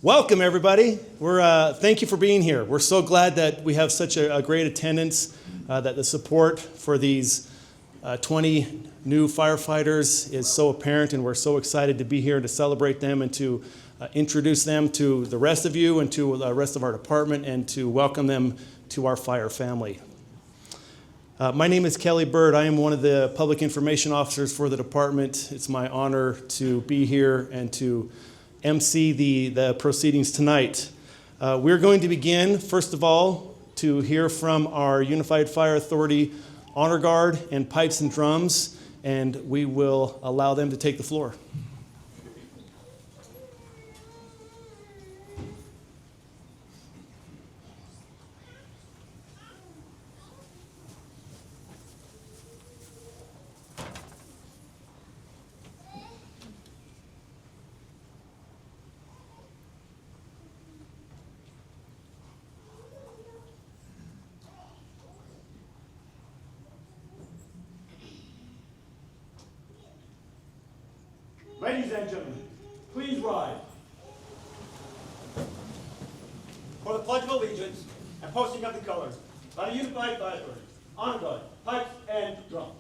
Welcome, everybody. Thank you for being here. We're so glad that we have such a great attendance, that the support for these 20 new firefighters is so apparent, and we're so excited to be here to celebrate them and to introduce them to the rest of you and to the rest of our department and to welcome them to our fire family. My name is Kelly Bird. I am one of the public information officers for the department. It's my honor to be here and to MC the proceedings tonight. We're going to begin, first of all, to hear from our Unified Fire Authority Honor Guard and Pipes and Drums, and we will allow them to take the floor. Ladies and gentlemen, please rise. For the Pledge of Allegiance and posting of the colors by the Unified Fire Authority, Honor Guard, Pipes, and Drums.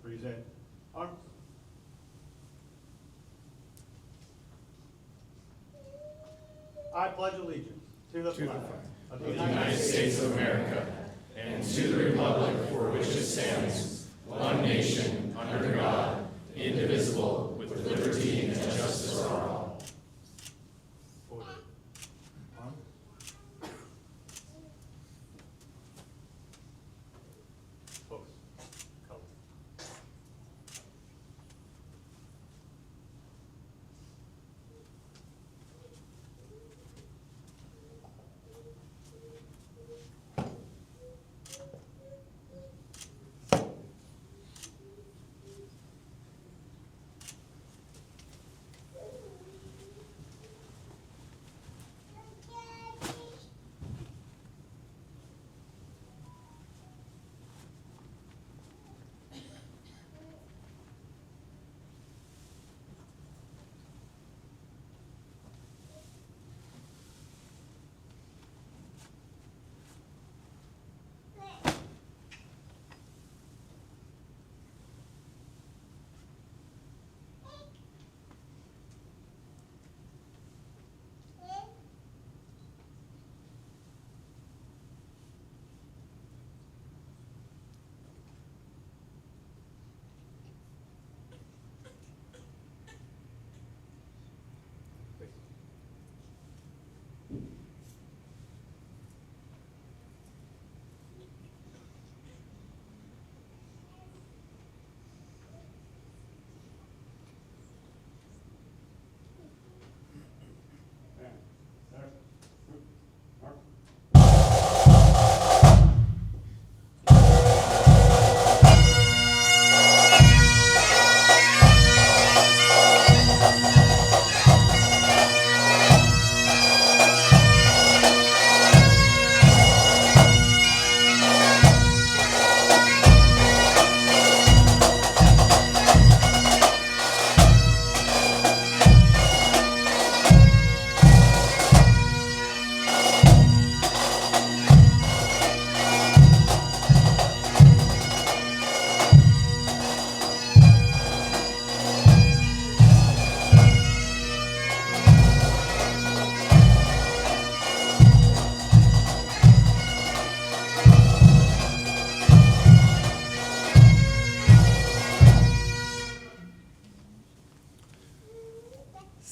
Present arms. I pledge allegiance to the flag of the United States of America and to the republic for which it stands, one nation, under God, indivisible, with liberty and justice for all.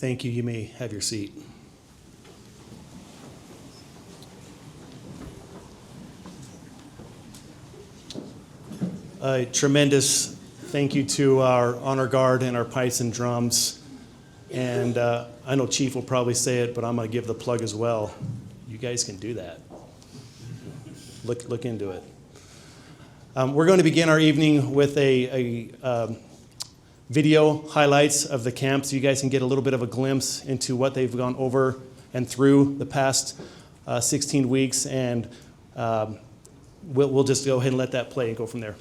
Thank you. You may have your seat. A tremendous thank you to our honor guard and our pipes and drums. And I know Chief will probably say it, but I'm going to give the plug as well. You guys can do that. Look into it. We're going to begin our evening with a video highlights of the camp so you guys can get a little bit of a glimpse into what they've gone over and through the past 16 weeks. And we'll just go ahead and let that play and go from there.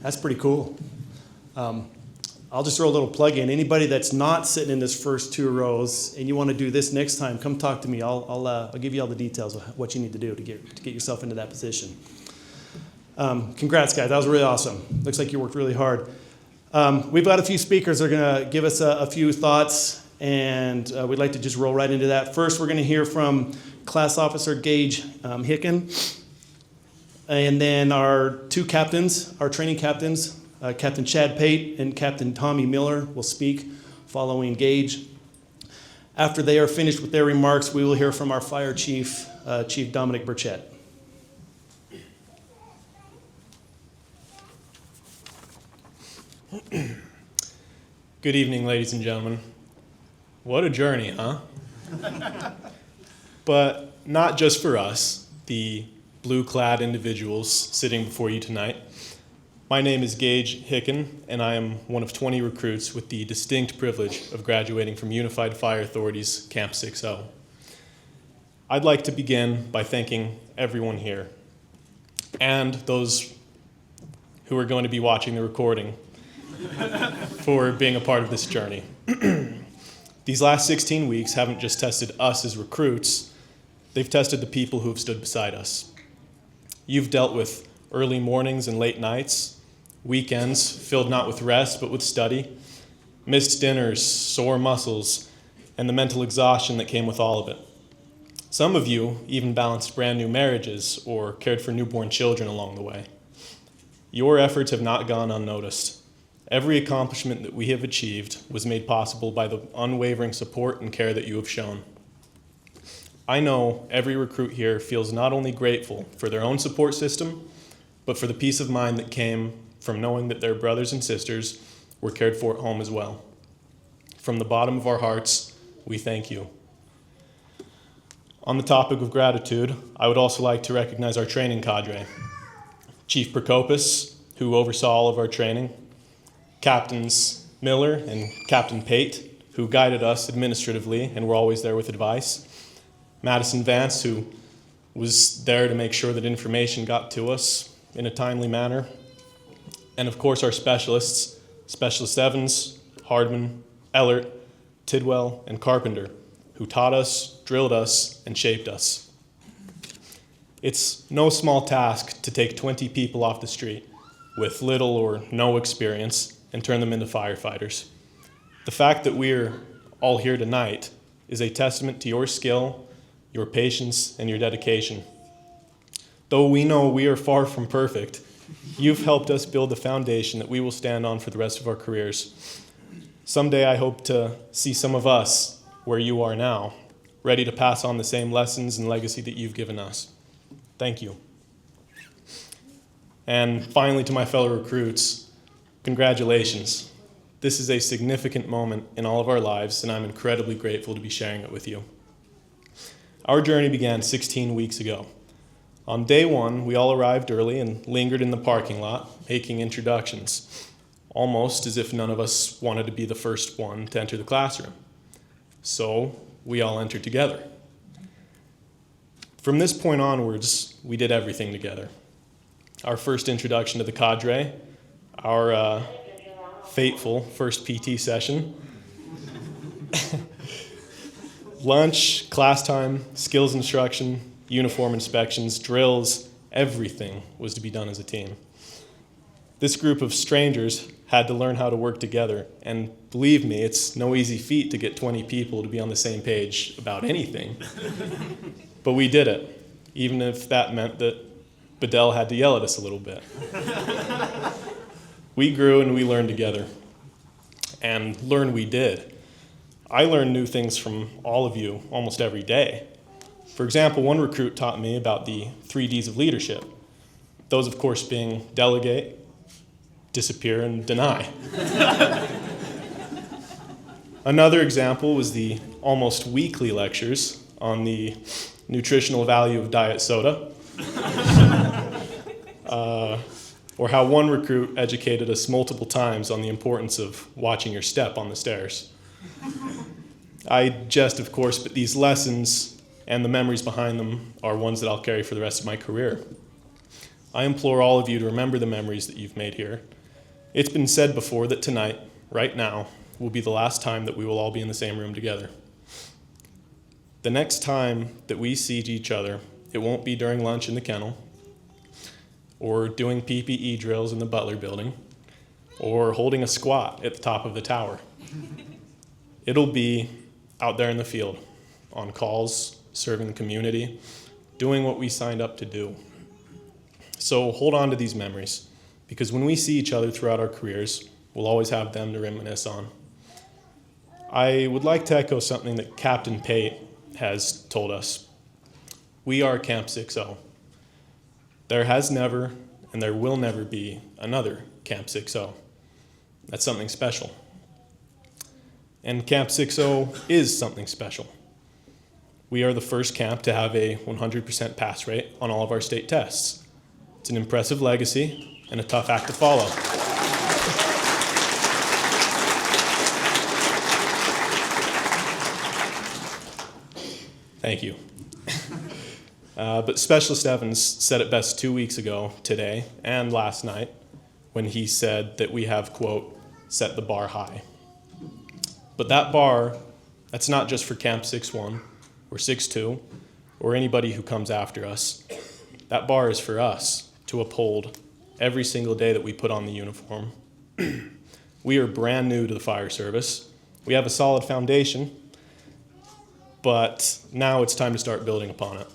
That's pretty cool. I'll just throw a little plug in. Anybody that's not sitting in this first 2 rows and you want to do this next time, come talk to me. I'll give you all the details of what you need to do to get yourself into that position. Congrats, guys. That was really awesome. Looks like you worked really hard. We've got a few speakers that are going to give us a few thoughts, and we'd like to just roll right into that. First, we're going to hear from Class Officer Gage Hicken, and then our 2 captains, our training captains, Captain Chad Pate and Captain Tommy Miller will speak following Gage. After they are finished with their remarks, we will hear from our fire chief, Chief Dominic Burchett. Good evening, ladies and gentlemen. What a journey, huh? But not just for us, the blue-clad individuals sitting before you tonight. My name is Gage Hicken, and I am one of 20 recruits with the distinct privilege of graduating from Unified Fire Authority's Camp 6-0. I'd like to begin by thanking everyone here and those who are going to be watching the recording for being a part of this journey. These last 16 weeks haven't just tested us as recruits, they've tested the people who have stood beside us. You've dealt with early mornings and late nights, weekends filled not with rest but with study, missed dinners, sore muscles, and the mental exhaustion that came with all of it. Some of you even balanced brand new marriages or cared for newborn children along the way. Your efforts have not gone unnoticed. Every accomplishment that we have achieved was made possible by the unwavering support and care that you have shown. I know every recruit here feels not only grateful for their own support system, but for the peace of mind that came from knowing that their brothers and sisters were cared for at home as well. From the bottom of our hearts, we thank you. On the topic of gratitude, I would also like to recognize our training cadre. Chief Prokopis, who oversaw all of our training, Captains Miller and Captain Pate, who guided us administratively and were always there with advice, Madison Vance, who was there to make sure that information got to us in a timely manner, and of course our specialists, Specialist Evans, Hardman, Ellert, Tidwell, and Carpenter, who taught us, drilled us, and shaped us. It's no small task to take 20 people off the street with little or no experience and turn them into firefighters. The fact that we're all here tonight is a testament to your skill, your patience, and your dedication. Though we know we are far from perfect, you've helped us build the foundation that we will stand on for the rest of our careers. Someday I hope to see some of us where you are now, ready to pass on the same lessons and legacy that you've given us. Thank you. And finally, to my fellow recruits, congratulations. This is a significant moment in all of our lives, and I'm incredibly grateful to be sharing it with you. Our journey began 16 weeks ago. On day 1, we all arrived early and lingered in the parking lot, making introductions, almost as if none of us wanted to be the first one to enter the classroom. So we all entered together. From this point onwards, we did everything together. Our first introduction to the cadre, our fateful first PT session, lunch, class time, skills instruction, uniform inspections, drills, everything was to be done as a team. This group of strangers had to learn how to work together, and believe me, it's no easy feat to get 20 people to be on the same page about anything. But we did it, even if that meant that Badell had to yell at us a little bit. We grew and we learned together, and learn we did. I learned new things from all of you almost every day. For example, one recruit taught me about the 3 Ds of leadership. Those, of course, being delegate, disappear, and deny. Another example was the almost weekly lectures on the nutritional value of diet soda, or how one recruit educated us multiple times on the importance of watching your step on the stairs. I jest, of course, but these lessons and the memories behind them are ones that I'll carry for the rest of my career. I implore all of you to remember the memories that you've made here It's been said before that tonight, right now, will be the last time that we will all be in the same room together. The next time that we see each other, it won't be during lunch in the kennel, or doing PPE drills in the Butler building, or holding a squat at the top of the tower. It'll be out there in the field, on calls, serving the community, doing what we signed up to do. So hold on to these memories, because when we see each other throughout our careers, we'll always have them to reminisce on. I would like to echo something that Captain Pate has told us. We are Camp 60. There has never and there will never be another Camp 60. That's something special. And Camp 60 is something special. We are the first camp to have a 100% pass rate on all of our state tests. It's an impressive legacy and a tough act to follow. Thank you. But Specialist Evans said it best 2 weeks ago today and last night when he said that we have, quote, set the bar high. But that bar, that's not just for Camp 6-1 or 6-2 or anybody who comes after us. That bar is for us to uphold every single day that we put on the uniform. We are brand new to the fire service. We have a solid foundation, but now it's time to start building upon it.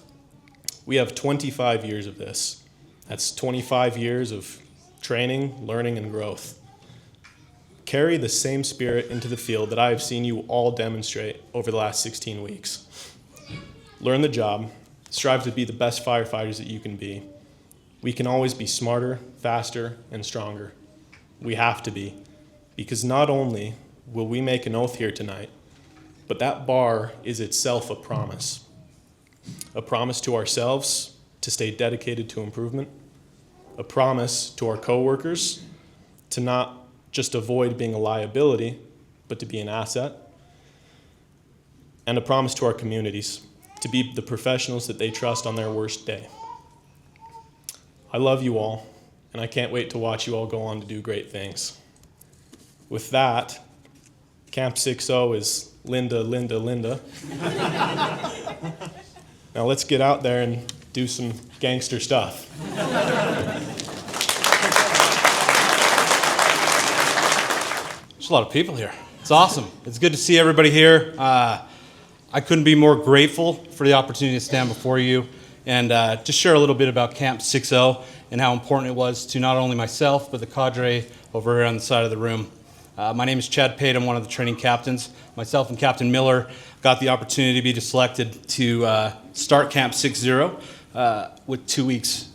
We have 25 years of this. That's 25 years of training, learning, and growth. Carry the same spirit into the field that I have seen you all demonstrate over the last 16 weeks. Learn the job. Strive to be the best firefighters that you can be. We can always be smarter, faster, and stronger. We have to be, because not only will we make an oath here tonight, but that bar is itself a promise. A promise to ourselves to stay dedicated to improvement. A promise to our coworkers to not just avoid being a liability, but to be an asset. And a promise to our communities to be the professionals that they trust on their worst day. I love you all, and I can't wait to watch you all go on to do great things. With that, Camp 6-0 is Linda, Linda, Linda. Now let's get out there and do some gangster stuff. There's a lot of people here. It's awesome. It's good to see everybody here. I couldn't be more grateful for the opportunity to stand before you and just share a little bit about Camp 6-0 and how important it was to not only myself, but the cadre over here on the side of the room. My name is Chad Pate. I'm one of the training captains. Myself and Captain Miller got the opportunity to be selected to start Camp 6-0 with 2 weeks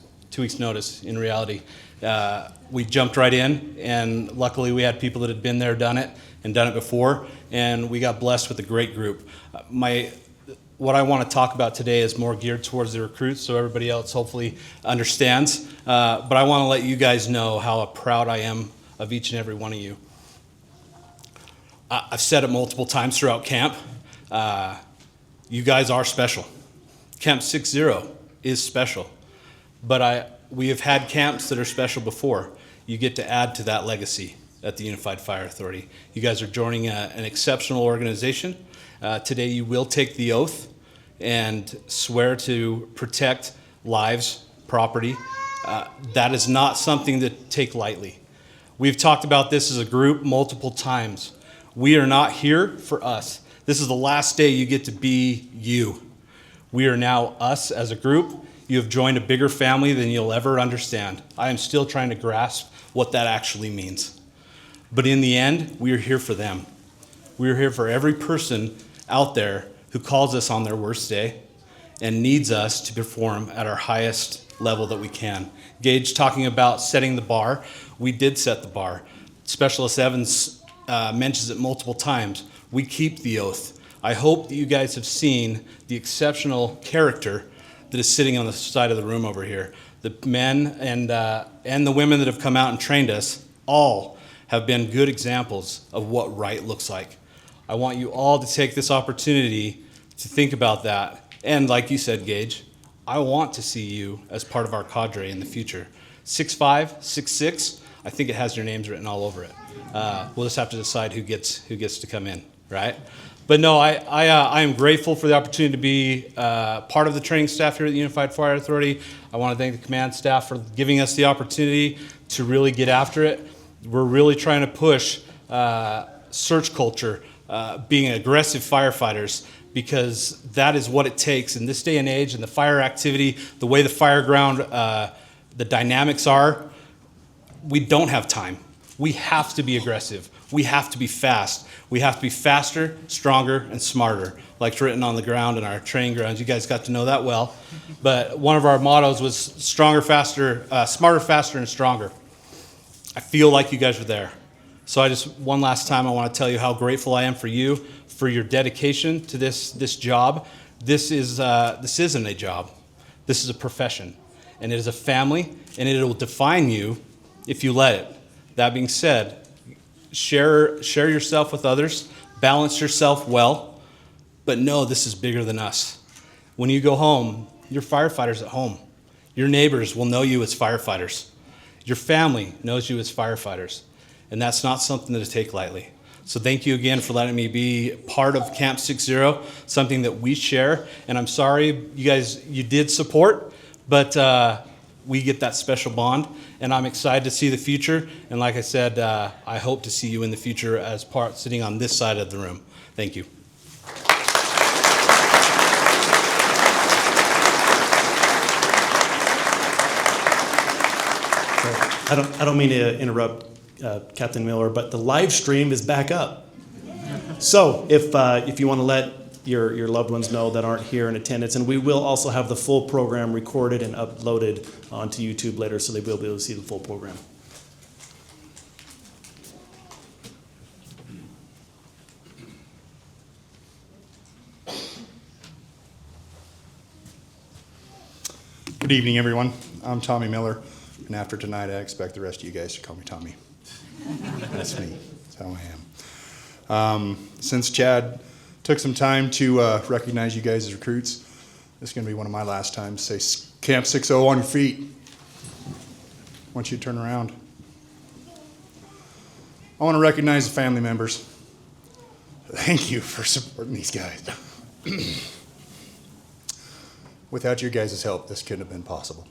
notice in reality. We jumped right in, and luckily we had people that had been there, done it before, and we got blessed with a great group. What I want to talk about today is more geared towards the recruits, so everybody else hopefully understands. But I want to let you guys know how proud I am of each and every one of you. I've said it multiple times throughout camp. You guys are special. Camp 6-0 is special, but we have had camps that are special before. You get to add to that legacy at the Unified Fire Authority. You guys are joining an exceptional organization. Today you will take the oath and swear to protect lives, property. That is not something to take lightly. We've talked about this as a group multiple times. We are not here for us. This is the last day you get to be you. We are now us as a group. You have joined a bigger family than you'll ever understand. I am still trying to grasp what that actually means. But in the end, we are here for them. We are here for every person out there who calls us on their worst day and needs us to perform at our highest level that we can. Gage talking about setting the bar. We did set the bar. Specialist Evans mentions it multiple times. We keep the oath. I hope that you guys have seen the exceptional character that is sitting on the side of the room over here. The men and the women that have come out and trained us all have been good examples of what right looks like. I want you all to take this opportunity to think about that. And like you said, Gage, I want to see you as part of our cadre in the future. 6'5", 6'6", I think it has your names written all over it. We'll just have to decide who gets to come in, right? But no, I am grateful for the opportunity to be part of the training staff here at the Unified Fire Authority. I want to thank the command staff for giving us the opportunity to really get after it. We're really trying to push search culture, being aggressive firefighters, because that is what it takes in this day and age, and the fire activity, the way the fire ground, the dynamics are. We don't have time. We have to be aggressive. We have to be fast. We have to be faster, stronger, and smarter, like it's written on the ground in our training grounds. You guys got to know that well. But one of our mottos was stronger, faster, smarter, faster, and stronger. I feel like you guys are there. So one last time, I want to tell you how grateful I am for you, for your dedication to this job. This isn't a job. This is a profession, and it is a family, and it will define you if you let it. That being said, share yourself with others, balance yourself well, but know this is bigger than us. When you go home, your firefighters at home. Your neighbors will know you as firefighters. Your family knows you as firefighters, and that's not something to take lightly. So thank you again for letting me be part of Camp 60, something that we share. And I'm sorry, you did support, but we get that special bond, and I'm excited to see the future. And like I said, I hope to see you in the future as sitting on this side of the room. Thank you. I don't mean to interrupt Captain Miller, but the live stream is back up. So if you want to let your loved ones know that aren't here in attendance, and we will also have the full program recorded and uploaded onto YouTube later, so they will be able to see the full program. Good evening, everyone. I'm Tommy Miller, and after tonight, I expect the rest of you guys to call me Tommy. That's me. That's how I am. Since Chad took some time to recognize you guys as recruits, this is going to be one of my last times. Say Camp 60 on your feet. I want you to turn around. I want to recognize the family members. Thank you for supporting these guys. Without your guys' help, this couldn't have been possible.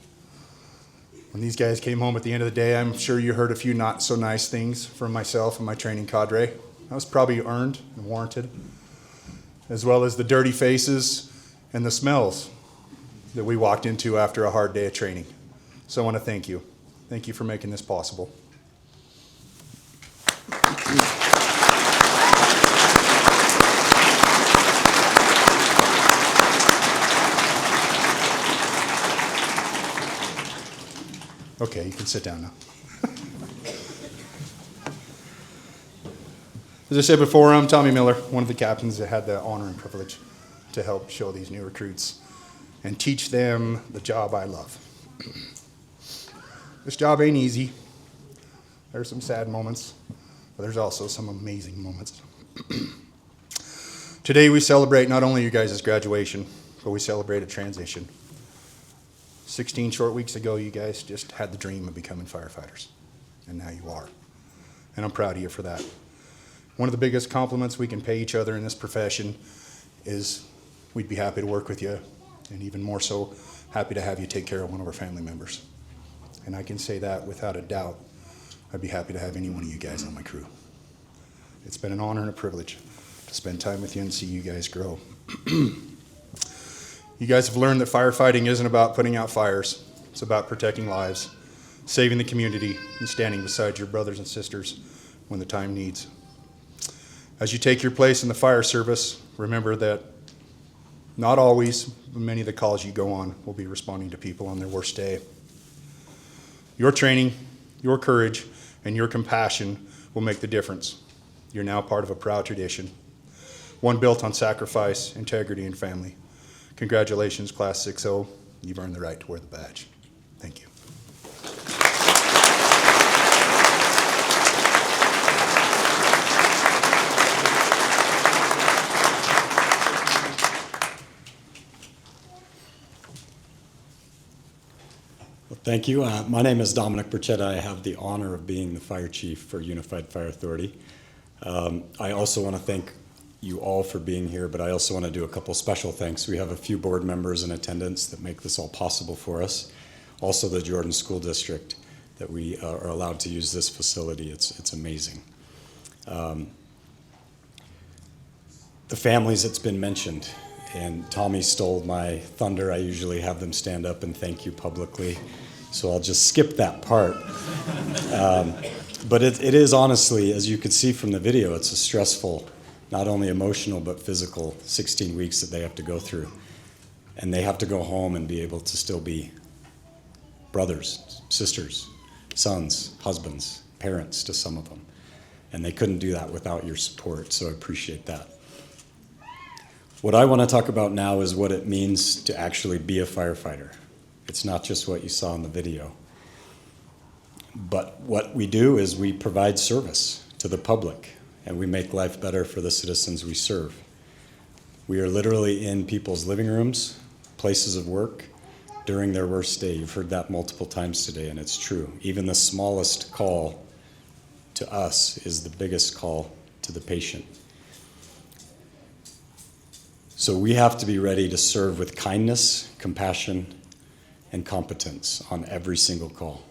When these guys came home at the end of the day, I'm sure you heard a few not so nice things from myself and my training cadre. That was probably earned and warranted, as well as the dirty faces and the smells that we walked into after a hard day of training. So I want to thank you. Thank you for making this possible. Okay, you can sit down now. As I said before, I'm Tommy Miller, one of the captains that had the honor and privilege to help show these new recruits and teach them the job I love. This job ain't easy. There's some sad moments, but there's also some amazing moments. Today we celebrate not only you guys' graduation, but we celebrate a transition. 16 short weeks ago, you guys just had the dream of becoming firefighters, and now you are. And I'm proud of you for that. One of the biggest compliments we can pay each other in this profession is we'd be happy to work with you, and even more so, happy to have you take care of one of our family members. And I can say that without a doubt. I'd be happy to have any one of you guys on my crew. It's been an honor and a privilege to spend time with you and see you guys grow. You guys have learned that firefighting isn't about putting out fires. It's about protecting lives, saving the community, and standing beside your brothers and sisters when the time needs. As you take your place in the fire service, remember that not always, but many of the calls you go on will be responding to people on their worst day. Your training, your courage, and your compassion will make the difference. You're now part of a proud tradition, one built on sacrifice, integrity, and family. Congratulations, Class 60. You've earned the right to wear the badge. Thank you. Well, Thank you. My name is Dominic Burchetta. I have the honor of being the fire chief for Unified Fire Authority. I also want to thank you all for being here, but I also want to do a couple special thanks. We have a few board members in attendance that make this all possible for us. Also the Jordan School District, that we are allowed to use this facility. It's amazing. The families that's been mentioned, and Tommy stole my thunder. I usually have them stand up and thank you publicly, so I'll just skip that part. But it is honestly, as you can see from the video, it's a stressful, not only emotional but physical 16 weeks that they have to go through. And they have to go home and be able to still be brothers, sisters, sons, husbands, parents to some of them. And they couldn't do that without your support, so I appreciate that. What I want to talk about now is what it means to actually be a firefighter. It's not just what you saw in the video. But what we do is we provide service to the public, and we make life better for the citizens we serve. We are literally in people's living rooms, places of work, during their worst day. You've heard that multiple times today, and it's true. Even the smallest call to us is the biggest call to the patient. So we have to be ready to serve with kindness, compassion, and competence on every single call.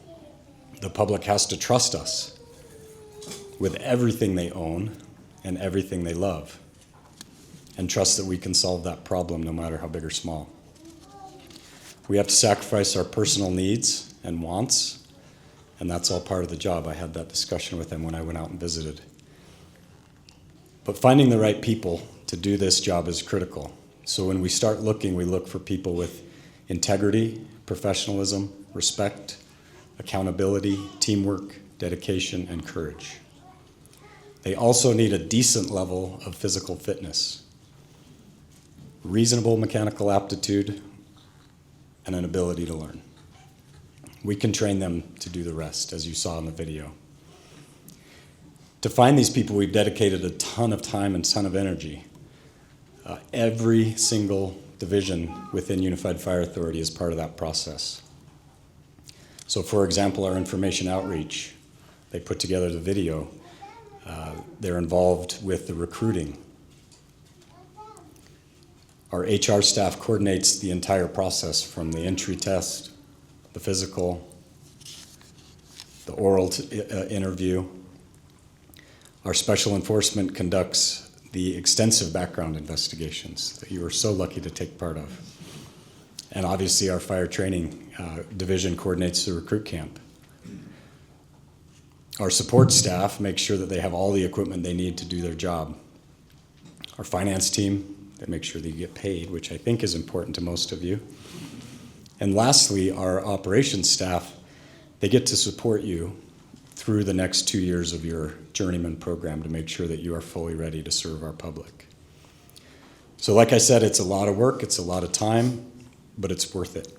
The public has to trust us with everything they own and everything they love, and trust that we can solve that problem no matter how big or small. We have to sacrifice our personal needs and wants, and that's all part of the job. I had that discussion with him when I went out and visited. But finding the right people to do this job is critical. So when we start looking, we look for people with integrity, professionalism, respect, accountability, teamwork, dedication, and courage. They also need a decent level of physical fitness, reasonable mechanical aptitude, and an ability to learn. We can train them to do the rest, as you saw in the video. To find these people, we've dedicated a ton of time and ton of energy. Every single division within Unified Fire Authority is part of that process. So for example, our information outreach, they put together the video. They're involved with the recruiting. Our HR staff coordinates the entire process, from the entry test, the physical, the oral interview. Our special enforcement conducts the extensive background investigations that you were so lucky to take part of. And obviously our fire training division coordinates the recruit camp. Our support staff makes sure that they have all the equipment they need to do their job. Our finance team, they make sure that you get paid, which I think is important to most of you. And lastly, our operations staff, they get to support you through the next 2 years of your journeyman program to make sure that you are fully ready to serve our public. So like I said, it's a lot of work, it's a lot of time, but it's worth it.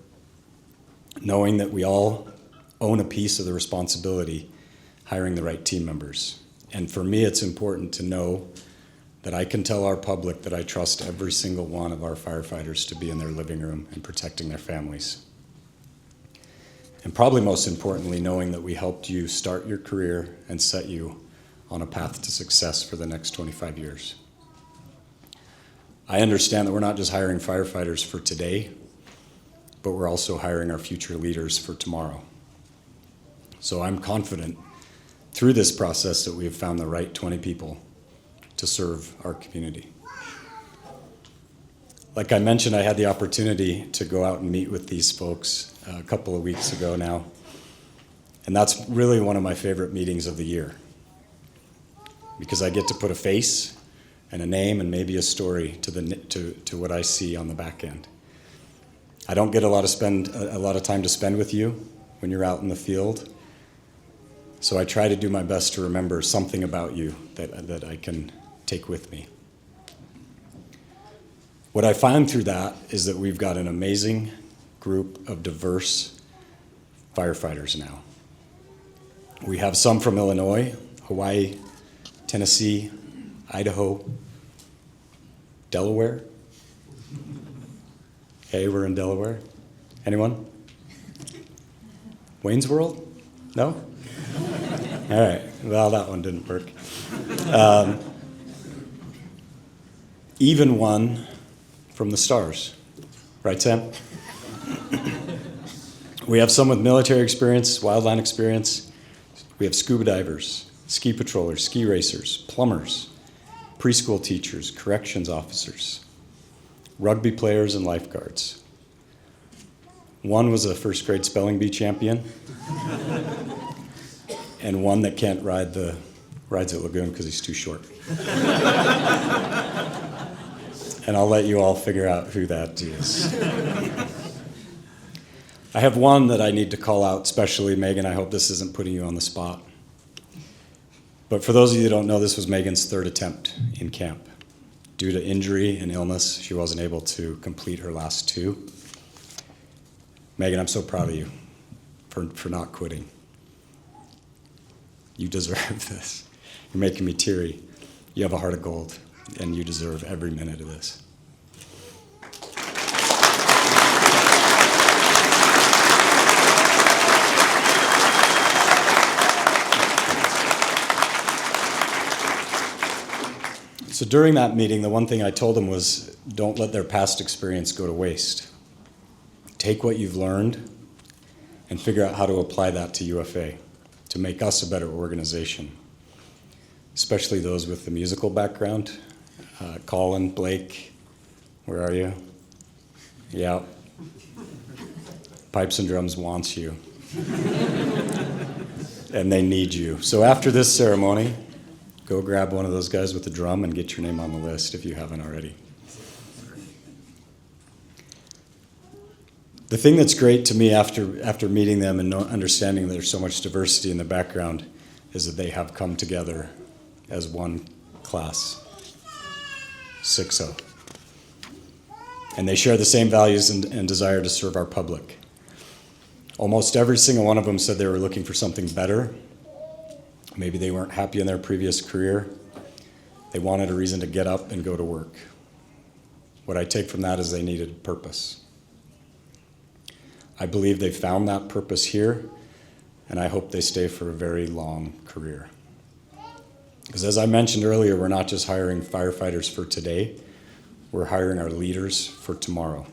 Knowing that we all own a piece of the responsibility, hiring the right team members. And for me, it's important to know that I can tell our public that I trust every single one of our firefighters to be in their living room and protecting their families. And probably most importantly, knowing that we helped you start your career and set you on a path to success for the next 25 years. I understand that we're not just hiring firefighters for today, but we're also hiring our future leaders for tomorrow. So I'm confident through this process that we have found the right 20 people to serve our community. Like I mentioned, I had the opportunity to go out and meet with these folks a couple of weeks ago now. And that's really one of my favorite meetings of the year, because I get to put a face and a name and maybe a story to what I see on the back end. I don't get a lot of time to spend with you when you're out in the field. So I try to do my best to remember something about you that I can take with me. What I find through that is that we've got an amazing group of diverse firefighters now. We have some from Illinois, Hawaii, Tennessee, Idaho, Delaware. Hey, we're in Delaware. Anyone? Wayne's World? No? All right. Well, that one didn't work. Even one from the stars. Right, Sam? We have some with military experience, wildland experience. We have scuba divers, ski patrollers, ski racers, plumbers, preschool teachers, corrections officers, rugby players, and lifeguards. One was a first grade spelling bee champion, and one that can't ride the rides at Lagoon because he's too short. And I'll let you all figure out who that is. I have one that I need to call out, especially Megan. I hope this isn't putting you on the spot. But for those of you who don't know, this was Megan's third attempt in camp. Due to injury and illness, she wasn't able to complete her last two. Megan, I'm so proud of you for not quitting. You deserve this. You're making me teary. You have a heart of gold, and you deserve every minute of this. So during that meeting, the one thing I told them was, don't let their past experience go to waste. Take what you've learned and figure out how to apply that to UFA to make us a better organization, especially those with the musical background. Collin, Blake, where are you? Yeah. Pipes and Drums wants you. And they need you. So after this ceremony, go grab one of those guys with the drum and get your name on the list if you haven't already. The thing that's great to me after meeting them and understanding there's so much diversity in the background is that they have come together as one class, 6-0. And they share the same values and desire to serve our public. Almost every single one of them said they were looking for something better. Maybe they weren't happy in their previous career. They wanted a reason to get up and go to work. What I take from that is they needed purpose. I believe they found that purpose here, and I hope they stay for a very long career. Because as I mentioned earlier, we're not just hiring firefighters for today, we're hiring our leaders for tomorrow.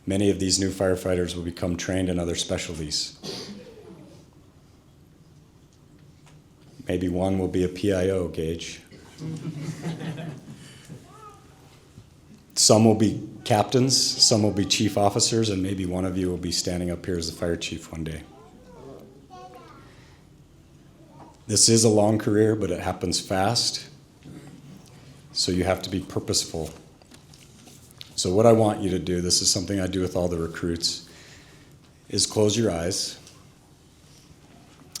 Many of these new firefighters will become trained in other specialties. Maybe one will be a PIO, Gage. Some will be captains, some will be chief officers, and maybe one of you will be standing up here as the fire chief one day. This is a long career, but it happens fast, so you have to be purposeful. So what I want you to do, this is something I do with all the recruits, is close your eyes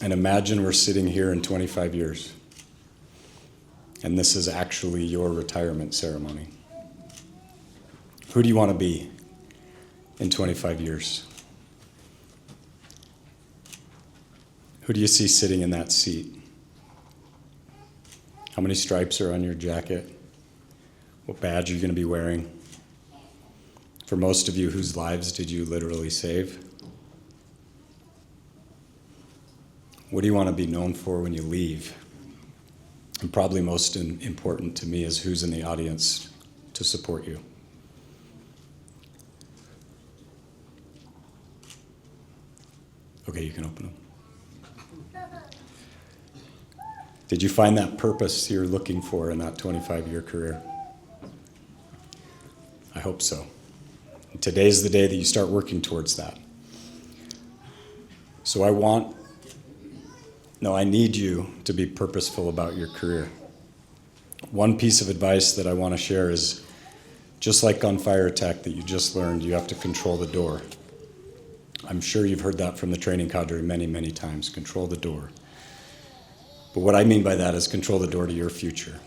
and imagine we're sitting here in 25 years. And this is actually your retirement ceremony. Who do you want to be in 25 years? Who do you see sitting in that seat? How many stripes are on your jacket? What badge are you going to be wearing? For most of you, whose lives did you literally save? What do you want to be known for when you leave? And probably most important to me is who's in the audience to support you. Okay, you can open them. Did you find that purpose you're looking for in that 25-year career? I hope so. Today's the day that you start working towards that. So I need you to be purposeful about your career. One piece of advice that I want to share is, just like on fire attack that you just learned, you have to control the door. I'm sure you've heard that from the training cadre many, many times, control the door. But what I mean by that is control the door to your future.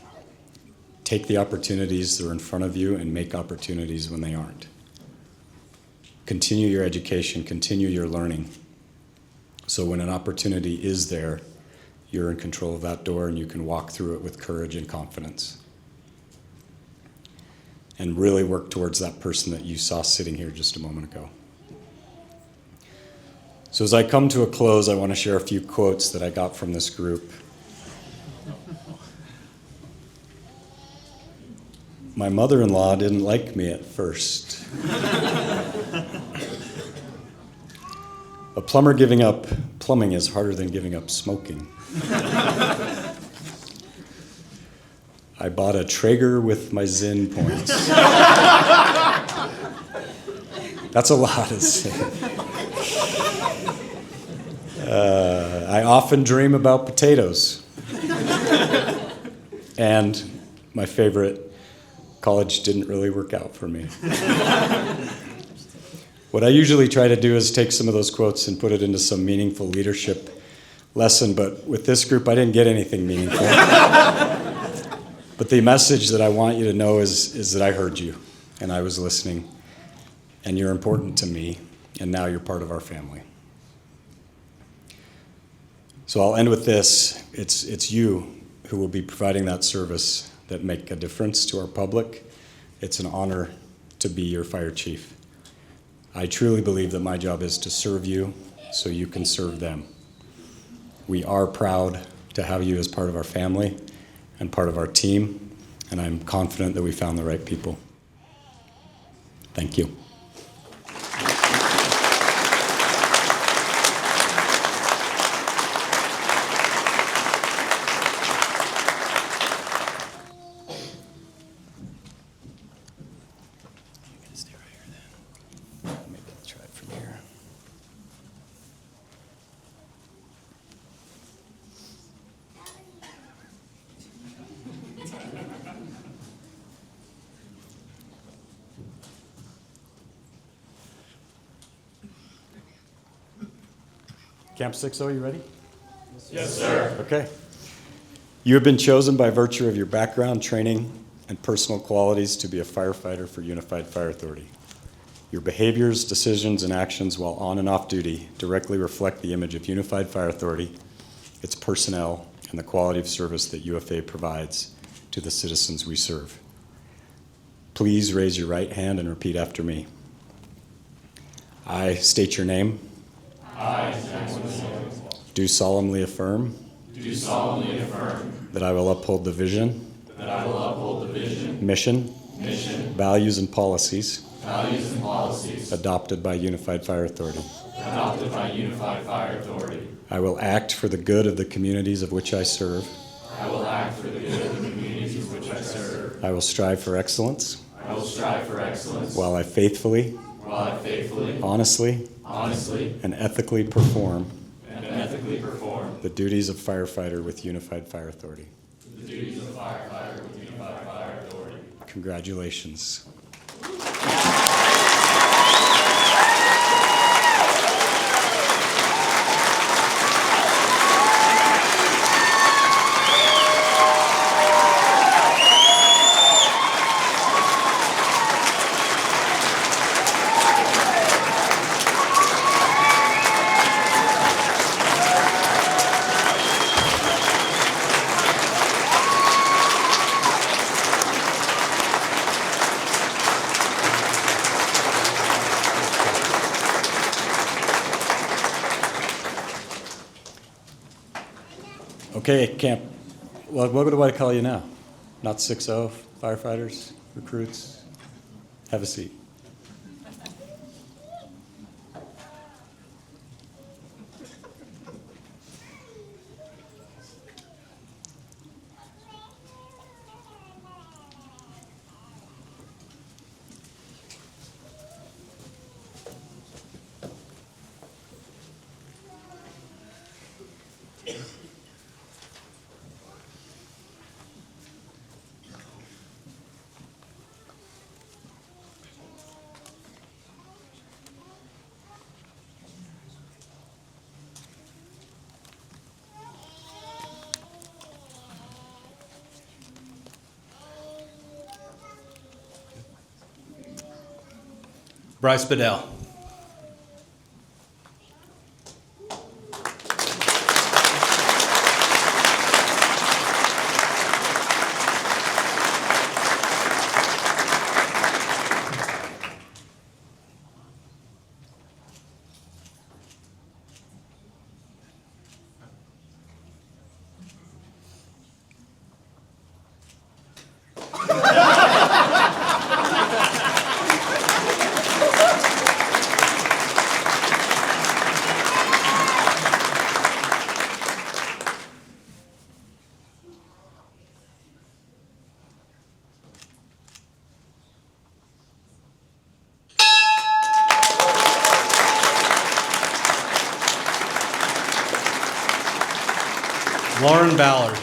Take the opportunities that are in front of you and make opportunities when they aren't. Continue your education, continue your learning. So when an opportunity is there, you're in control of that door and you can walk through it with courage and confidence. And really work towards that person that you saw sitting here just a moment ago. So as I come to a close, I want to share a few quotes that I got from this group. My mother-in-law didn't like me at first. A plumber giving up plumbing is harder than giving up smoking. I bought a Traeger with my Zinn points. That's a lot to say. I often dream about potatoes. And my favorite, college didn't really work out for me. What I usually try to do is take some of those quotes and put it into some meaningful leadership lesson, but with this group, I didn't get anything meaningful. But the message that I want you to know is that I heard you, and I was listening, and you're important to me, and now you're part of our family. So I'll end with this. It's you who will be providing that service that make a difference to our public. It's an honor to be your fire chief. I truly believe that my job is to serve you so you can serve them. We are proud to have you as part of our family and part of our team, and I'm confident that we found the right people. Thank you. Camp 6-0, you ready? Yes, sir. Okay. You have been chosen by virtue of your background, training, and personal qualities to be a firefighter for Unified Fire Authority. Your behaviors, decisions, and actions while on and off duty directly reflect the image of Unified Fire Authority, its personnel, and the quality of service that UFA provides to the citizens we serve. Please raise your right hand and repeat after me. I state your name. Do solemnly affirm. That I will uphold the vision. Mission. Values and policies. Adopted by Unified Fire Authority. I will act for the good of the communities of which I serve. I will strive for excellence. While I faithfully, honestly, and ethically perform the duties of firefighter with Unified Fire Authority. Congratulations. Okay, camp. Well, what do I call you now? Not 6-0, firefighters, recruits? Have a seat. Bryce Badell. Laurynn Ballard.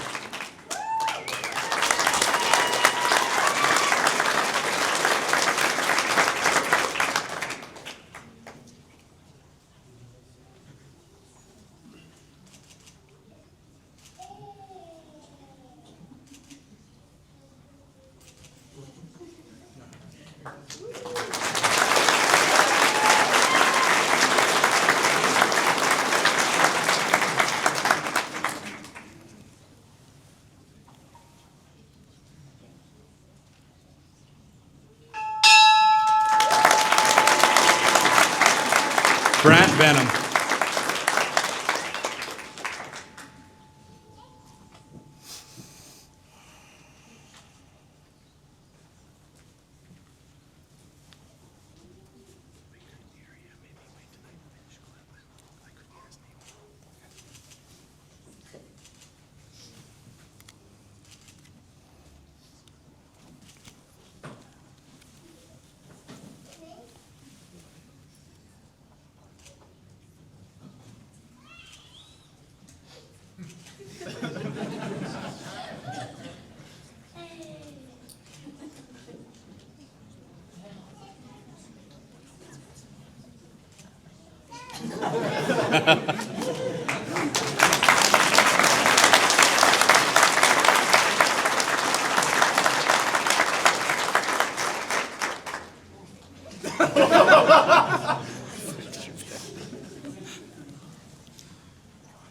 Brant Benham.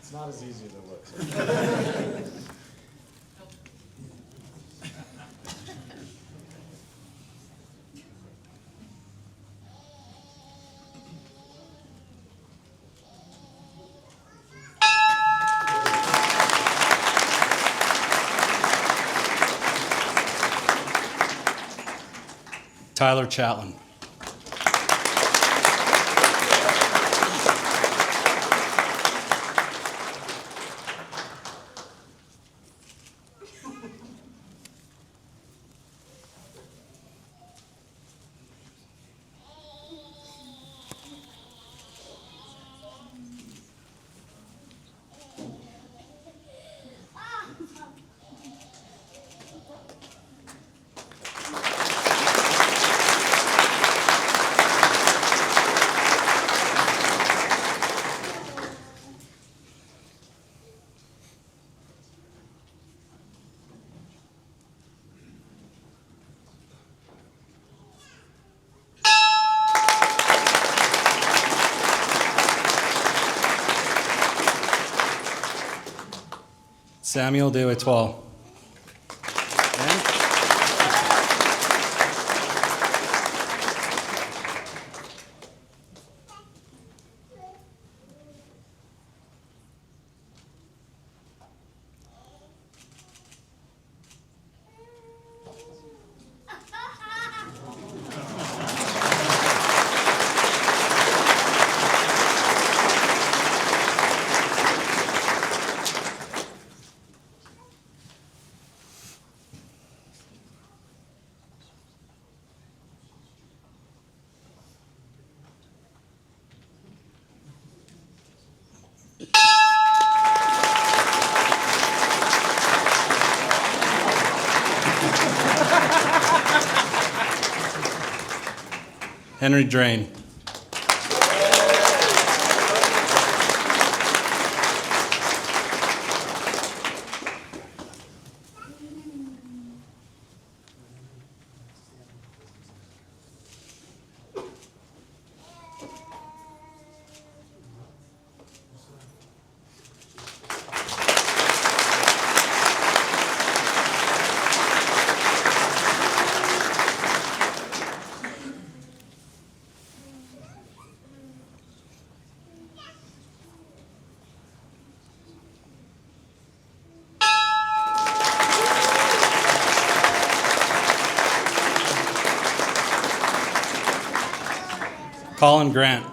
It's not as easy as it looks. Tyler Chatelain. Samuel Des Etoiles. Henry Drane. Collin Grant.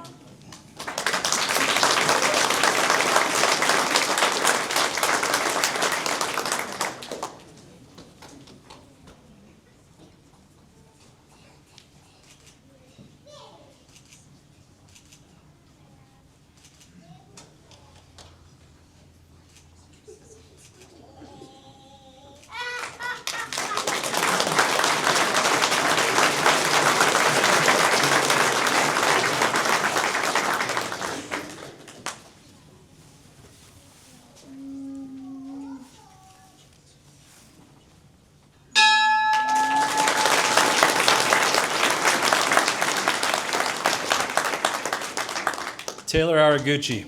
Taylor Haraguchi.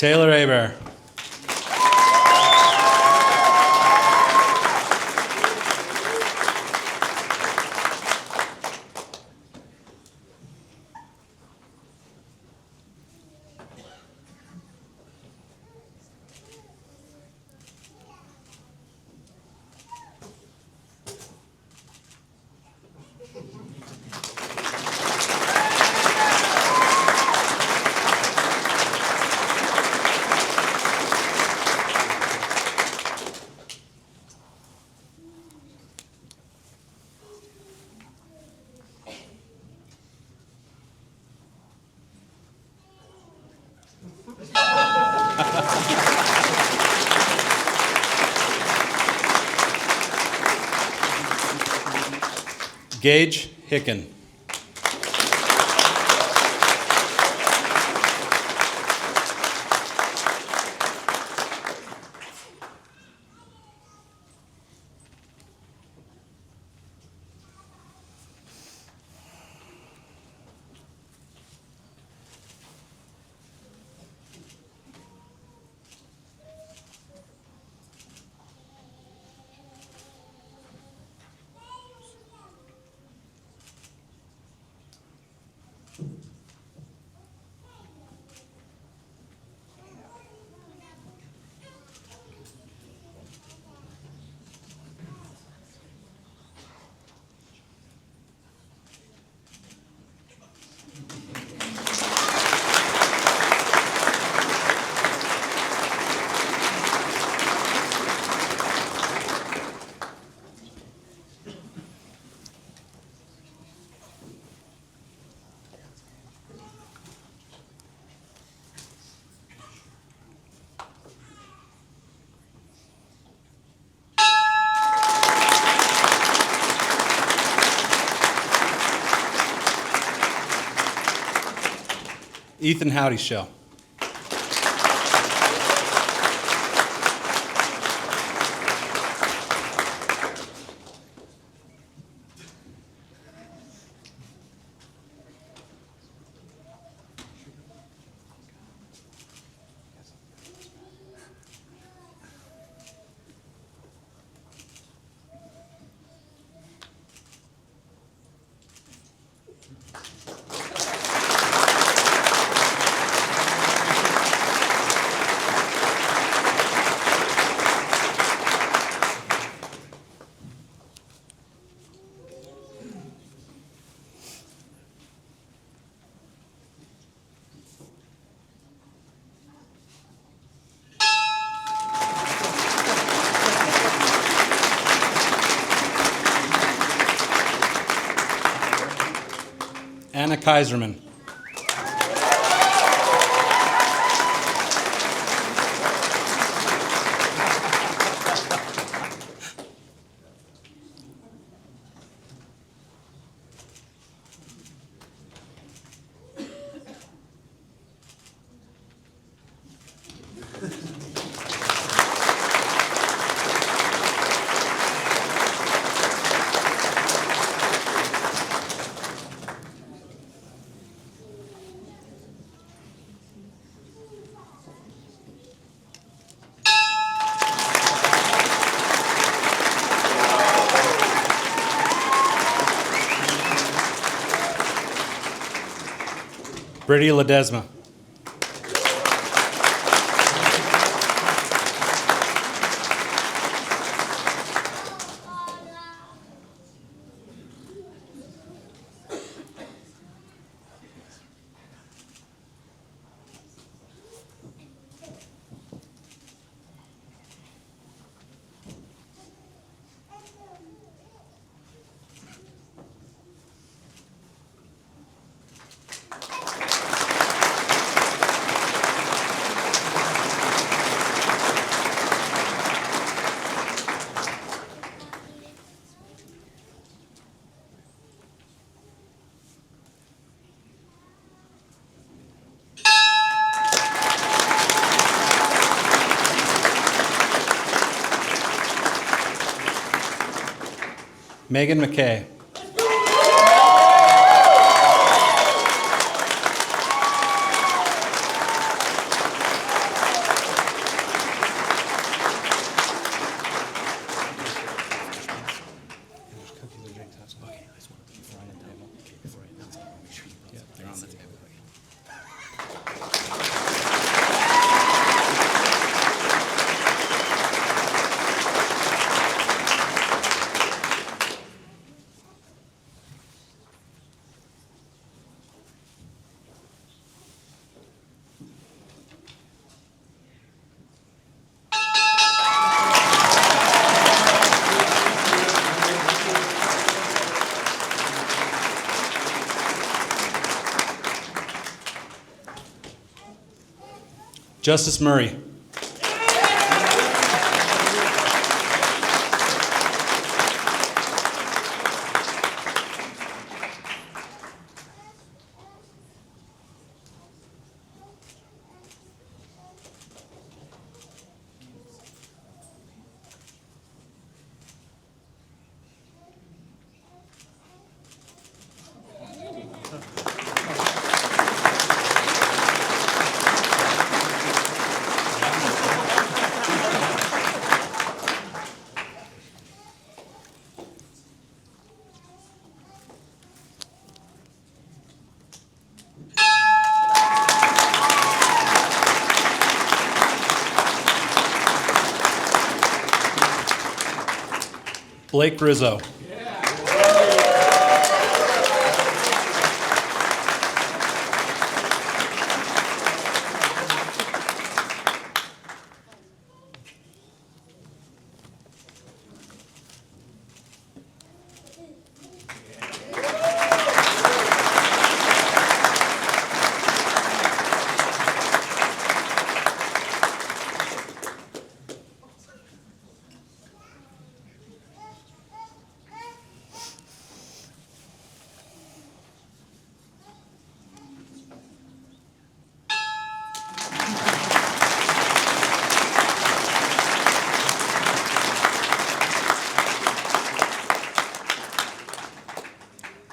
Taylor Hebert. Gage Hicken. Ethan Houdyshell. Kaiserman. Brady Ledesma. Megan MacKay. Justus Murray. Blake Rizzo.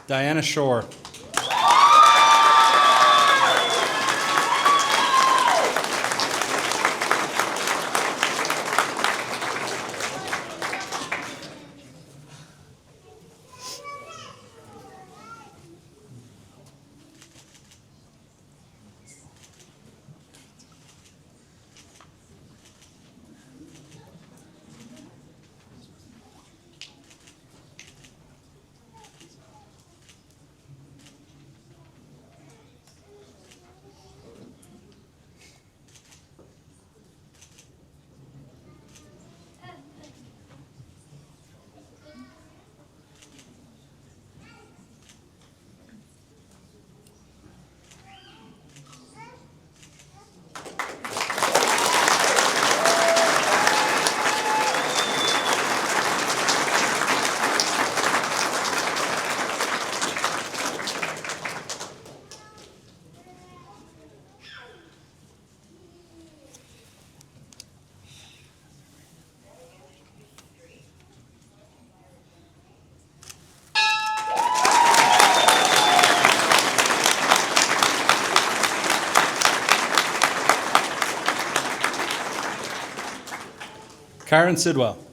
Diana Shore. Kyron Sidwell.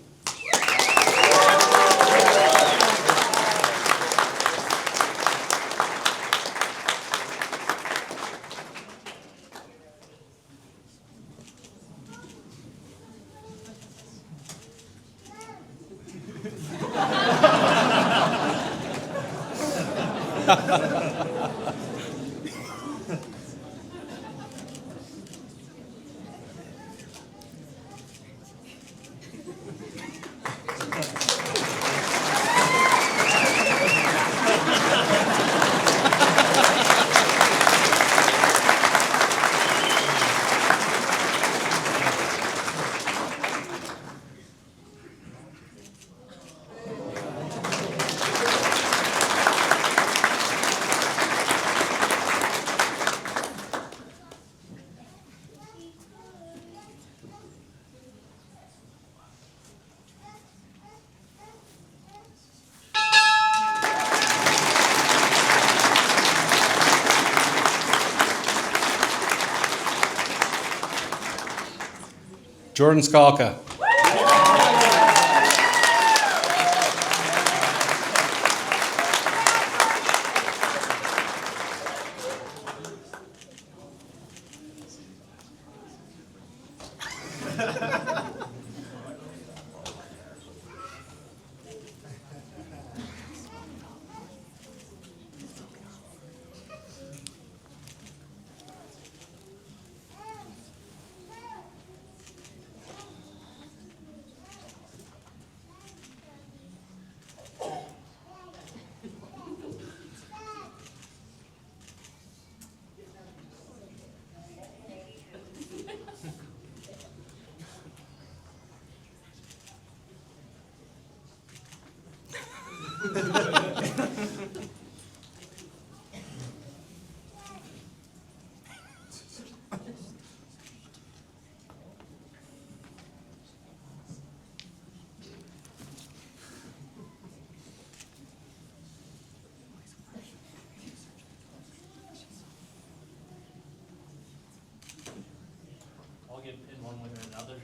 Jordan Skalka. I'll get in one way or another.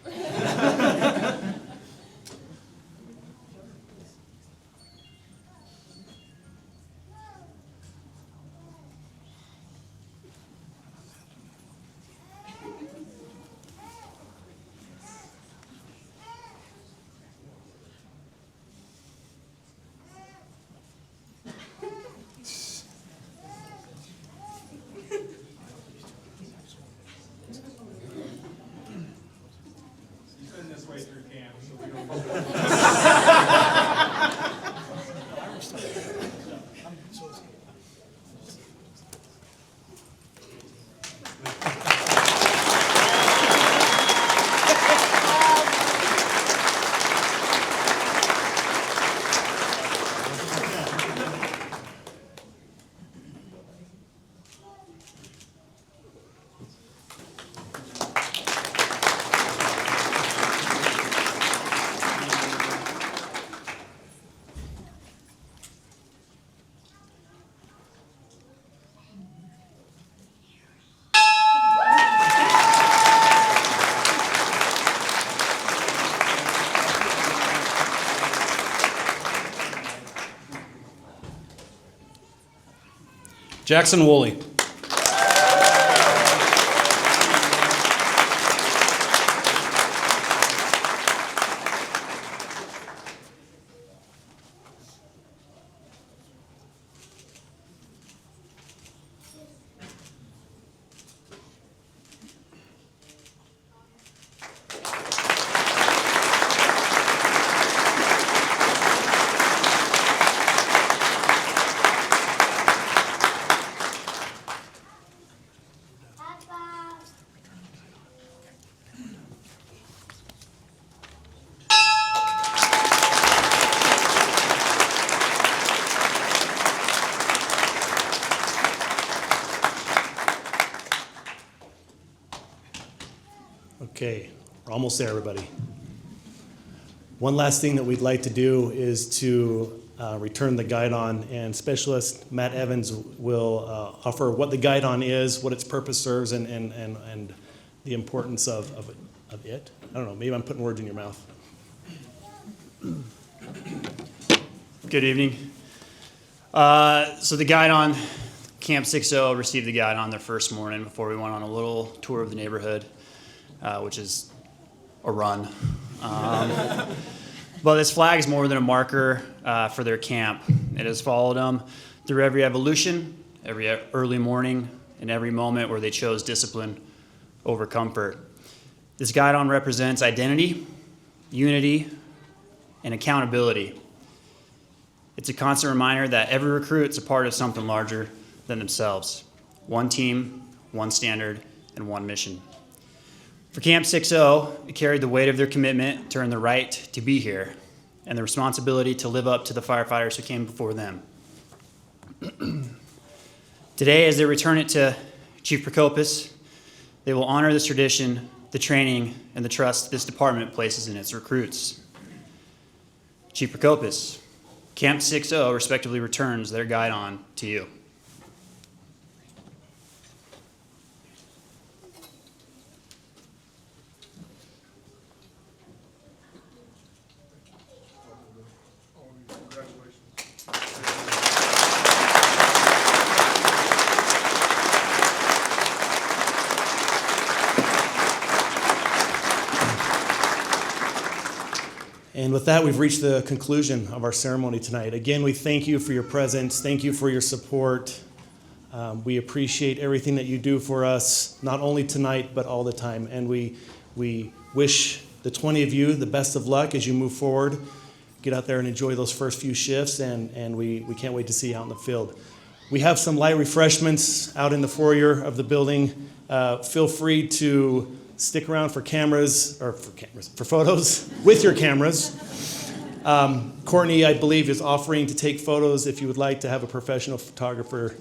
Jackson Woolley. Okay, we're almost there, everybody. One last thing that we'd like to do is to return the guidon, and Specialist Matt Evans will offer what the guidon is, what its purpose serves, and the importance of it. I don't know, maybe I'm putting words in your mouth. Good evening. So the guidon, Camp 60 received the guidon their first morning before we went on a little tour of the neighborhood, which is a run. But this flag is more than a marker for their camp. It has followed them through every evolution, every early morning, and every moment where they chose discipline over comfort. This guidon represents identity, unity, and accountability. It's a constant reminder that every recruit's a part of something larger than themselves. One team, one standard, and one mission. For Camp 60, it carried the weight of their commitment to earn the right to be here and the responsibility to live up to the firefighters who came before them. Today, as they return it to Chief Procopis, they will honor this tradition, the training, and the trust this department places in its recruits. Chief Procopis, Camp 60 respectively returns their guidon to you. And with that, we've reached the conclusion of our ceremony tonight. Again, we thank you for your presence. Thank you for your support. We appreciate everything that you do for us, not only tonight, but all the time. And we wish the 20 of you the best of luck as you move forward. Get out there and enjoy those first few shifts, and we can't wait to see you out in the field. We have some light refreshments out in the foyer of the building. Feel free to stick around for for photos with your cameras. Courtney, I believe, is offering to take photos if you would like to have a professional photographer.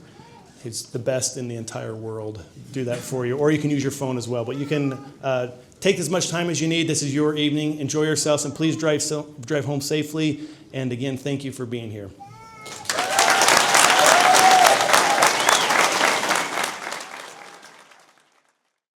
He's the best in the entire world. Do that for you. Or you can use your phone as well. But you can take as much time as you need. This is your evening. Enjoy yourselves, and please drive home safely. And again, thank you for being here.